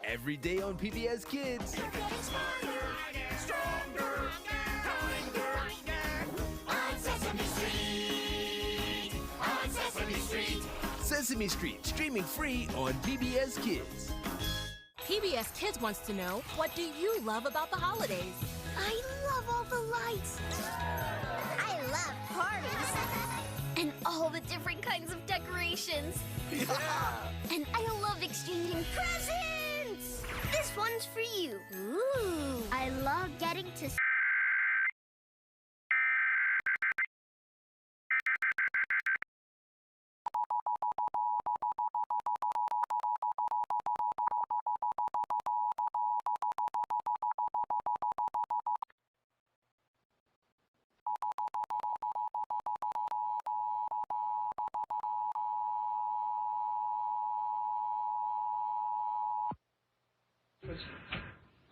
every day on PBS Kids. They're getting smarter, stronger, kinder. On Sesame Street. On Sesame Street. Sesame Street, streaming free on PBS Kids. PBS Kids wants to know, what do you love about the holidays? I love all the lights. I love parties. And all the different kinds of decorations. Yeah. And I love exchanging presents. This one's for you. Ooh. I love getting to...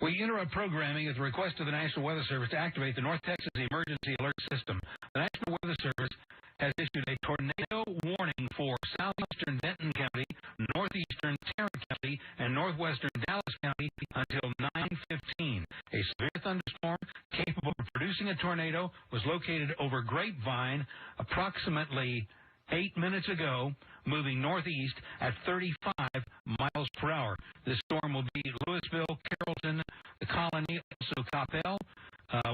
We interrupt programming at the request of the National Weather Service to activate the North Texas Emergency Alert System. The National Weather Service has issued a tornado warning for southeastern Benton County, northeastern Tarrant County, and northwestern Dallas County until 9:15. A severe thunderstorm capable of producing a tornado was located over Grapevine approximately 8 minutes ago, moving northeast at 35 miles per hour. This storm will be Louisville, Carrollton, the Colony, also Coppell,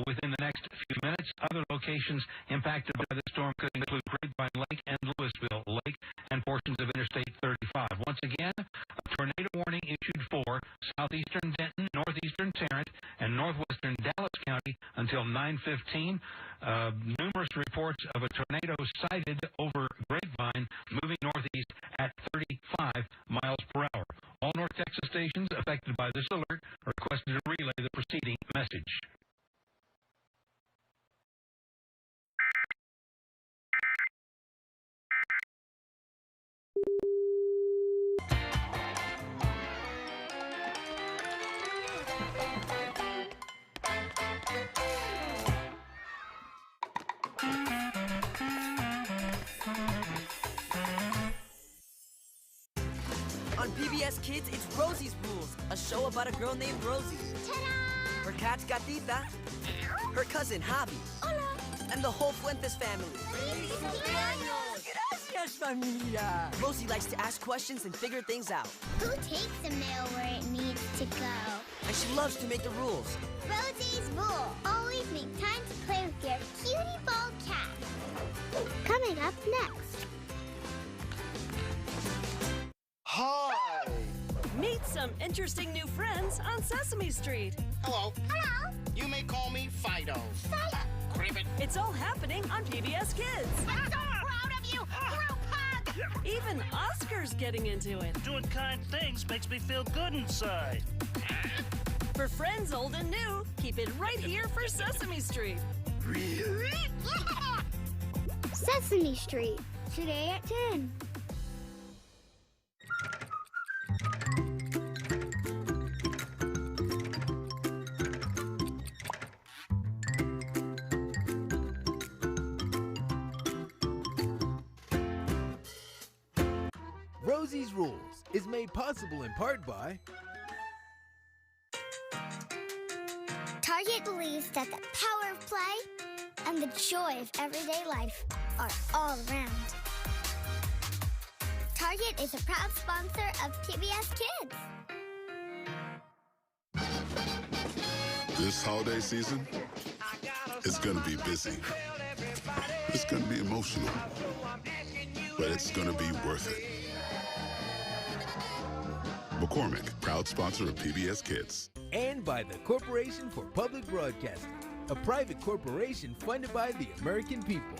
within the next few minutes. Other locations impacted by the storm could include Grapevine Lake and Louisville Lake and portions of Interstate 35. Once again, a tornado warning issued for southeastern Denton, northeastern Tarrant, and northwestern Dallas County until 9:15. Numerous reports of a tornado sighted over Grapevine, moving northeast at 35 miles per hour. All North Texas stations affected by this alert are requested to relay the preceding message. On PBS Kids, it's Rosie's Rules, a show about a girl named Rosie. Ta-da! Her cat's Gatita, her cousin Javi, Hola! and the whole Fuentes family. Feliz cumpleaños! Gracias, familia! Rosie likes to ask questions and figure things out. Who takes the mail where it needs to go? And she loves to make the rules. Rosie's Rule. Always make time to play with your cutie bald cat. Coming up next. Hi! Meet some interesting new friends on Sesame Street. Hello. Hello. You may call me Fido. Fido. Cribbit. It's all happening on PBS Kids. I'm so proud of you. Group hug. Even Oscar's getting into it. Doing kind things makes me feel good inside. For friends old and new, keep it right here for Sesame Street. Really? Yeah. Sesame Street. Today at 10. Rosie's Rules is made possible in part by Target believes that the power of play and the joy of everyday life are all around. Target is a proud sponsor of PBS Kids. This holiday season is going to be busy. It's going to be emotional, but it's going to be worth it. McCormick, proud sponsor of PBS Kids. and by the Corporation for Public Broadcasting, a private corporation funded by the American people,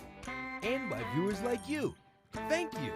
and by viewers like you. Thank you.